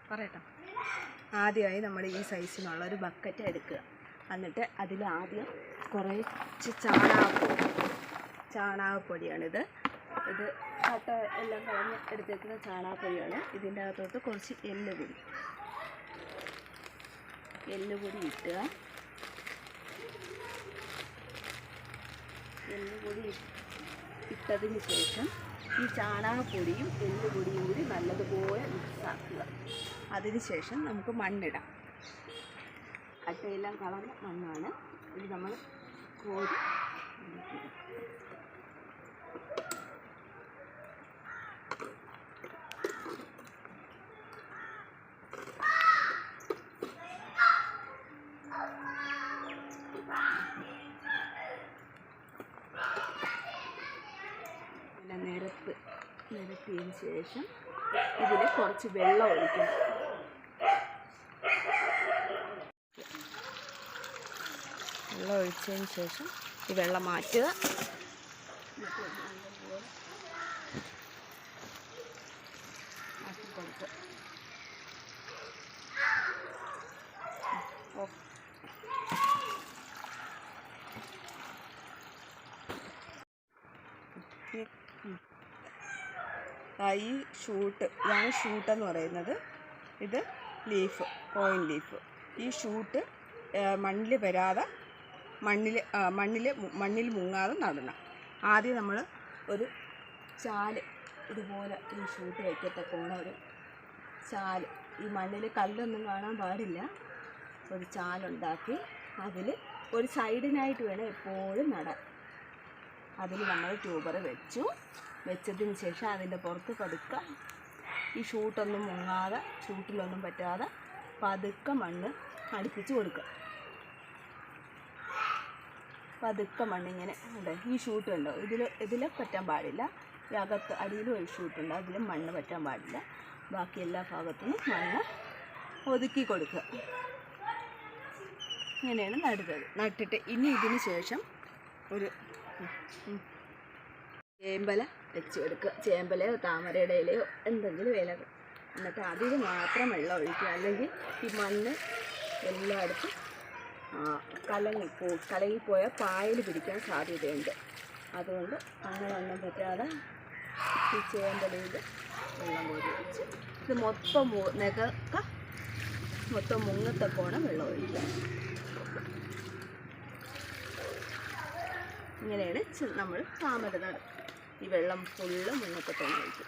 പറയട്ടോ. ആദ്യമായി നമ്മൾ ഈ സൈസിനുള്ള ഒരു ബക്കറ്റ് എടുക്കുക. എന്നിട്ട് അതിലാദ്യം കുറച്ച് ചാണകപ്പൊടിയാണിത്. ഇത് കട്ട എല്ലാം കളഞ്ഞ് എടുത്തേക്കുന്ന ചാണകപ്പൊടിയാണ്. ഇതിൻ്റെ അകത്തോട്ട് കുറച്ച് എല്ലുപൊടി ഇട്ടുക. എല്ലുപൊടി ഇട്ടതിന് ശേഷം ഈ ചാണകപ്പൊടിയും എല്ലുപൊടിയും കൂടി നല്ലതുപോലെ മിക്സാക്കുക. അതിനുശേഷം നമുക്ക് മണ്ണിടാം. കട്ടയെല്ലാം കളഞ്ഞ മണ്ണാണ്. ഇത് നമ്മൾ കോരി നിരത്തിയതിന് ശേഷം ഇതിൽ കുറച്ച് വെള്ളം ഒഴിക്കണം. വെള്ളം ഒഴിച്ചതിന് ശേഷം ഈ വെള്ളം മാറ്റുക. ആക്കി കൊടുക്കുക. ഈ ഇതാണ് ഷൂട്ടെന്ന് പറയുന്നത്. ഇത് ലീഫ്, കോയിൻ ലീഫ്. ഈ ഷൂട്ട് മണ്ണിൽ വരാതെ മണ്ണിൽ മുങ്ങാതെ നടണം. ആദ്യം നമ്മൾ ഒരു ചാല് ഇതുപോലെ ഈ ഷൂട്ട് വയ്ക്കത്തക്കോണം ഒരു ചാല്, ഈ മണ്ണിൽ കല്ലൊന്നും കാണാൻ പാടില്ല. ഒരു ചാലുണ്ടാക്കി അതിൽ ഒരു സൈഡിനായിട്ട് വേണം എപ്പോഴും നടാൻ. അതിൽ നമ്മൾ ട്യൂബർ വെച്ചതിന് ശേഷം അതിൻ്റെ പുറത്ത് പതുക്കെ ഈ ഷൂട്ടൊന്നും മുങ്ങാതെ, ഷൂട്ടിലൊന്നും പറ്റാതെ പതുക്കെ മണ്ണ് അടുപ്പിച്ച് കൊടുക്കുക. പതുക്കെ മണ്ണിങ്ങനെ ഉണ്ട്. ഈ ഷൂട്ട് ഉണ്ടോ, ഇതിൽ പറ്റാൻ പാടില്ല. ഈ അകത്ത് അടിയിലും ഒരു ഷൂട്ടുണ്ട്, അതിലും മണ്ണ് പറ്റാൻ പാടില്ല. ബാക്കി എല്ലാ ഭാഗത്തുനിന്നും മണ്ണ് ഒതുക്കി കൊടുക്കുക. ഇങ്ങനെയാണ് നട്ടിട്ട് ഇനി ഇതിന് ശേഷം ഒരു ചേമ്പല വെച്ച് കൊടുക്കുക. ചേമ്പലയോ താമരയുടെ ഇലയോ എന്തെങ്കിലും ഇലകൾ. എന്നിട്ട് അതിൽ മാത്രം വെള്ളം ഒഴിക്കുക. അല്ലെങ്കിൽ ഈ മണ്ണ് എല്ലായിടത്തും കലങ്ങിപ്പോയാൽ പായൽ പിടിക്കാൻ സാധ്യതയുണ്ട്. അതുകൊണ്ട് അങ്ങനെയൊന്നും പറ്റാതെ ഈ ചേമ്പലയിൽ വെള്ളം കോരി ഒഴിച്ച് ഇത് മൊത്തം മുങ്ങത്തക്കോണം വെള്ളം ഒഴിക്കുക. ഇങ്ങനെയാണ് നമ്മൾ താമര നടുക. ഈ വെള്ളം ഫുള്ള് മുങ്ങത്തക്കോണം ഒഴിക്കുക.